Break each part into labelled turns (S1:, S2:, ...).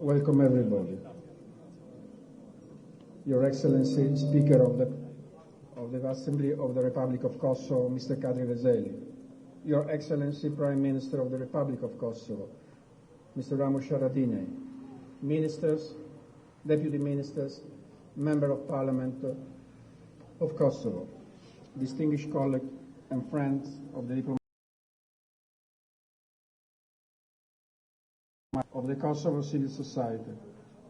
S1: Welcome everybody. Your Excellency, Speaker of the Assembly of the Republic of Kosovo, Mr. Kadri Vezeli. Your Excellency, Prime Minister of the Republic of Kosovo, Mr. Ramush Haradinaj. Ministers, Deputy Ministers, Member of Parliament of Kosovo, distinguished colleagues and friends of the diplomatic of the Kosovo civil society,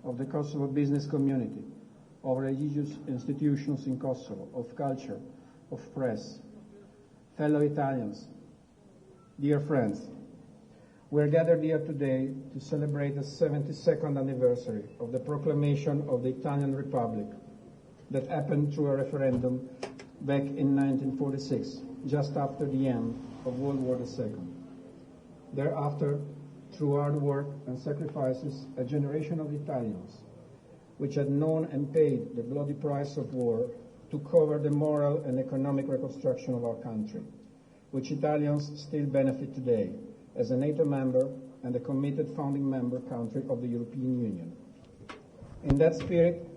S1: of the Kosovo business community, of religious institutions in Kosovo, of culture, of press, fellow Italians, dear friends, we are gathered here today to celebrate the 72nd anniversary of the proclamation of the Italian Republic that happened through a referendum back in 1946, just after the end of World War II. Thereafter, through hard work and sacrifices, a generation of Italians, which had known and paid the bloody price of war, to cover the moral and economic reconstruction of our country, which Italians still benefit today as a NATO member and a committed founding member country of the European Union. In that spirit,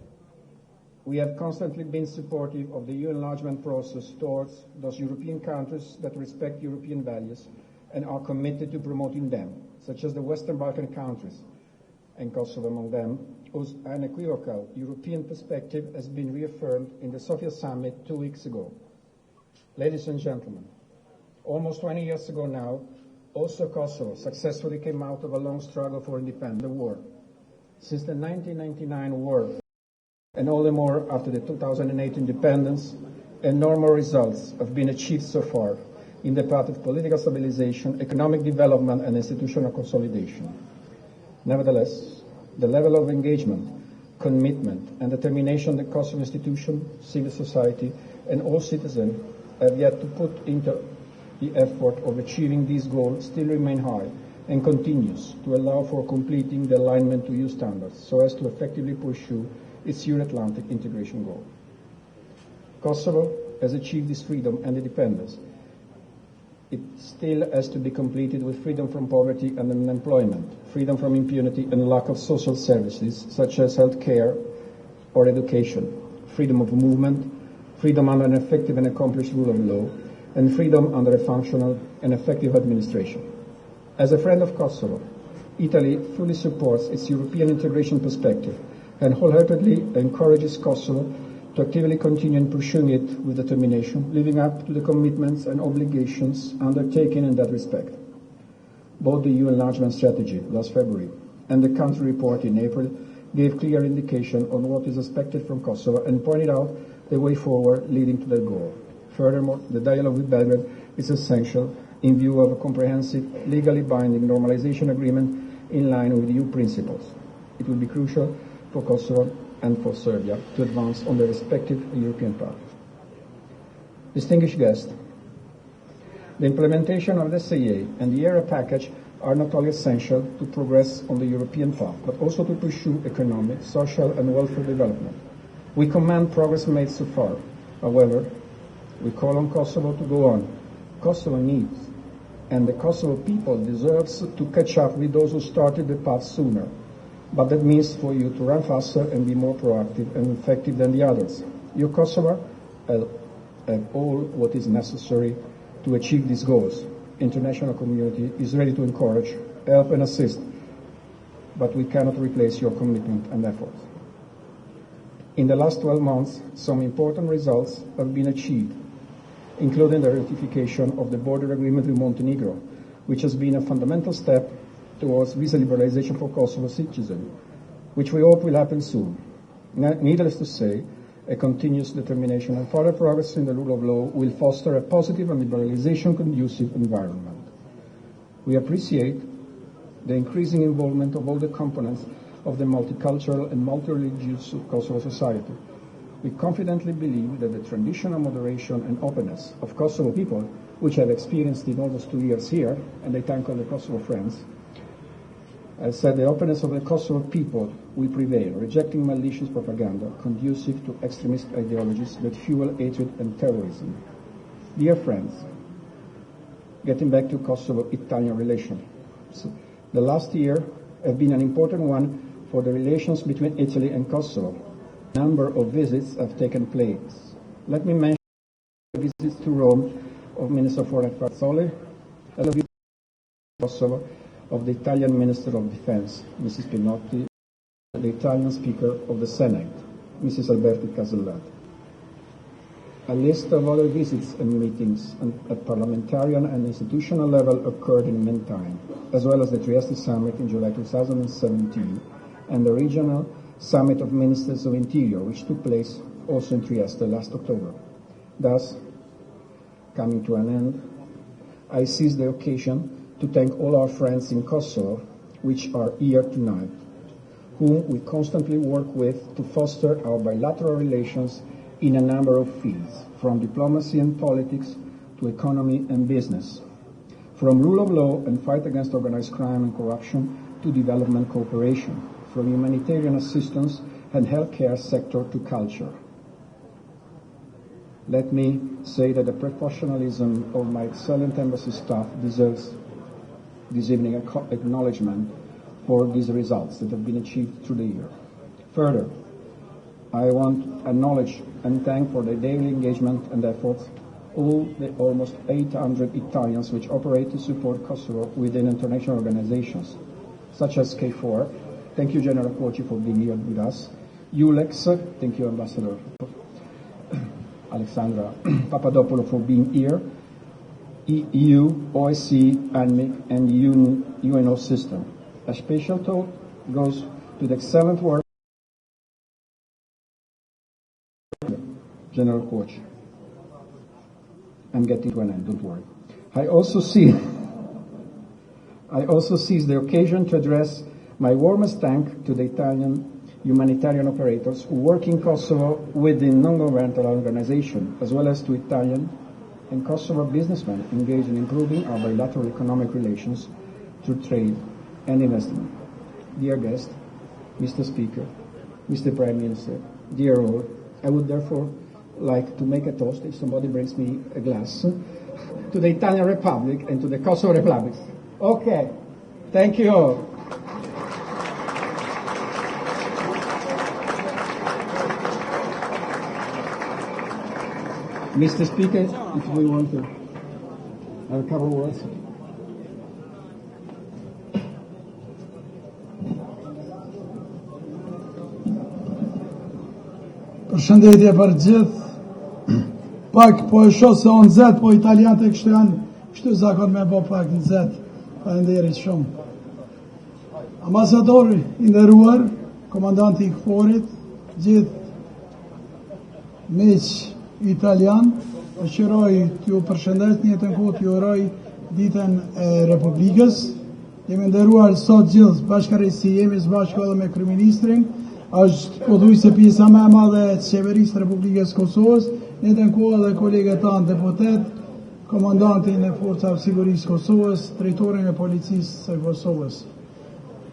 S1: we have constantly been supportive of the EU enlargement process towards those European countries that respect European values and are committed to promoting them, such as the Western Balkan countries, and Kosovo among them, whose unequivocal European perspective has been reaffirmed in the Sofia summit 2 weeks ago. Ladies and gentlemen, almost 20 years ago now, also Kosovo successfully came out of a long struggle for independence, the war. Since the 1999 war, and all the more after the 2008 independence, enormous results have been achieved so far in the path of political stabilization, economic development, and institutional consolidation. Nevertheless, the level of engagement, commitment, and determination the Kosovo institution, civil society, and all citizens have yet to put into the effort of achieving these goals still remain high and continues to allow for completing the alignment to EU standards so as to effectively pursue its Euro-Atlantic integration goal. Kosovo has achieved this freedom and independence. It still has to be completed with freedom from poverty and unemployment, freedom from impunity and lack of social services such as health care or education, freedom of movement, freedom under an effective and accomplished rule of law, and freedom under a functional and effective administration. As a friend of Kosovo, Italy fully supports its European integration perspective and wholeheartedly encourages Kosovo to actively continue in pursuing it with determination, living up to the commitments and obligations undertaken in that respect. Both the EU enlargement strategy last February and the country report in April gave clear indication on what is expected from Kosovo and pointed out the way forward leading to that goal. Furthermore, the dialogue with Belgrade is essential in view of a comprehensive, legally binding normalization agreement in line with EU principles. It will be crucial for Kosovo and for Serbia to advance on their respective European path. Distinguished guests, the implementation of the SAA and the ERA package are not only essential to progress on the European path, but also to pursue economic, social, and welfare development. We commend progress made so far. However, we call on Kosovo to go on. Kosovo needs, and the Kosovo people deserves to catch up with those who started the path sooner. But that means for you to run faster and be more proactive and effective than the others. You Kosovo have all what is necessary to achieve these goals. International community is ready to encourage, help and assist, but we cannot replace your commitment and effort. In the last 12 months, some important results have been achieved, including the ratification of the border agreement with Montenegro, which has been a fundamental step towards visa liberalization for Kosovo citizens, which we hope will happen soon. Needless to say, a continuous determination and further progress in the rule of law will foster a positive and liberalization-conducive environment. We appreciate the increasing involvement of all the components of the multicultural and multi-religious Kosovo society. We confidently believe that the traditional moderation and openness of Kosovo people, which I've experienced in almost 2 years here, and I thank all the Kosovo friends, I said the openness of the Kosovo people will prevail, rejecting malicious propaganda conducive to extremist ideologies that fuel hatred and terrorism. Dear friends, getting back to Kosovo-Italian relations, the last year has been an important one for the relations between Italy and Kosovo. A number of visits have taken place. Let me mention the visits to Rome of Minister of Foreign Affairs Sole, and the visit to Kosovo of the Italian Minister of Defense, Mrs. Pinotti, the Italian Speaker of the Senate, Mrs. Alberti Casellati. A list of other visits and meetings at parliamentarian and institutional level occurred in the meantime, as well as the Trieste Summit in July 2017 and the Regional Summit of Ministers of Interior, which took place also in Trieste last October. Thus, coming to an end, I seize the occasion to thank all our friends in Kosovo, which are here tonight, whom we constantly work with to foster our bilateral relations in a number of fields, from diplomacy and politics to economy and business, from rule of law and fight against organized crime and corruption to development cooperation, from humanitarian assistance and healthcare sector to culture. Let me say that the professionalism of my excellent embassy staff deserves this evening acknowledgement for these results that have been achieved through the year. Further, I want to acknowledge and thank for their daily engagement and efforts all the almost 800 Italians which operate to support Kosovo within international organizations, such as K4. Thank you, General Kochi, for being here with us. ULEX, thank you, Ambassador Alexandra Papadopoulou, for being here. EU, OSCE, ANMIC, and UNO system. A special thought goes to the excellent work General Koch. I'm getting to an end, don't worry. I also seize the occasion to address my warmest thanks to the Italian humanitarian operators who work in Kosovo within non-governmental organizations, as well as to Italian and Kosovo businessmen engaged in improving our bilateral economic relations through trade and investment. Dear guest, Mr. Speaker, Mr. Prime Minister, dear all, I would therefore like to make a toast, if somebody brings me a glass, to the Italian Republic and to the Kosovo Republic. Okay, thank you all. Mr. Speaker, if we want to have a couple of words.
S2: Përshëndetje për gjithë. Pak po e shoh se on zet, po italianët e kështu janë, kështu zakon me bë pak në zet. Faleminderit shumë. Ambasador i nderuar, komandanti i KFOR-it, gjithë miq italian, shëroj t'ju përshëndet, njëtën kohë t'ju uroj ditën e Republikës. Jemi nderuar sot gjithë bashkëreqësi, jemi së bashku edhe me kryeministrin, është pothuajse pjesa më e madhe e qeverisë së Republikës Kosovës, njëtën kohë edhe kolegët tanë deputet, komandantin e forcave sigurisë Kosovës, drejtorin e policisë së Kosovës.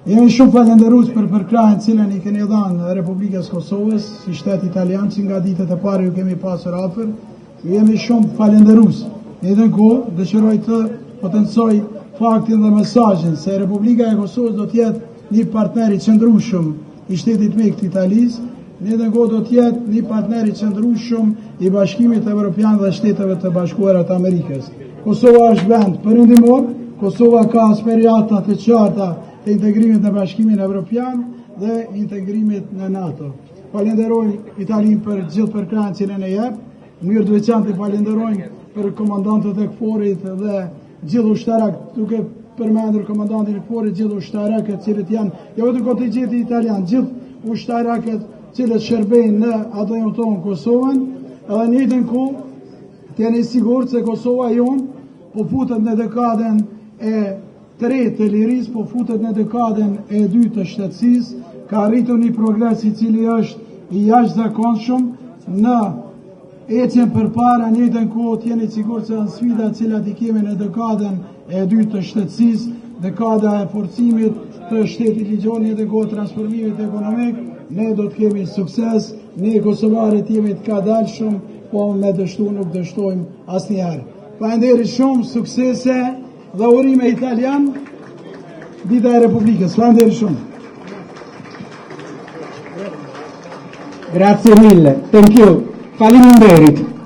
S2: Jemi shumë falenderues për përkrahjen cilën i keni dhënë Republikës Kosovës, si shtet italian, që nga ditët e para ju kemi pasur afër. Jemi shumë falenderues. Në njëjtën kohë dëshiroj të potencoj faktin dhe mesazhin se Republika e Kosovës do të jetë një partner i qëndrueshëm i shtetit mik të Italisë një të kohë do tjetë një partneri qëndrueshëm i Bashkimit Evropian dhe Shteteve të Bashkuara të Amerikës. Kosova është vend perëndimor, Kosova ka aspirata të qarta të integrimit në Bashkimin Evropian dhe integrimit në NATO. Falenderojmë Italinë për gjithë përkrancjen e jep, në mënyrë të veçantë falenderojmë për komandantët e KFOR-it dhe gjithë ushtarak, duke përmendur komandantin e KFOR-it, gjithë ushtarakët cilët janë jo vetëm kontingjenti italian, gjithë ushtarakët cilët shërbejnë në atë tonë Kosovën, edhe në njëjtën kohë të jeni sigurt se Kosova jonë po futet në dekadën e tretë të lirisë, po futet në dekadën e dytë të shtetësisë, ka arritur një progres i cili është i jashtëzakonshëm në ecjen përpara, në njëjtën kohë të jeni sigurt se janë sfida të cilat i kemi në dekadën e dytë të shtetësisë, dekada e forcimit të shtetit ligjor, në njëjtën kohë transformimit ekonomik, ne do të kemi sukses, ne kosovarët jemi të kadalshëm, po me dështu nuk dështojmë asnjëherë. Faleminderit shumë, suksese dhe urime italian, Dita e Republikës. Faleminderit shumë.
S3: Grazie mille. Thank you. Faleminderit.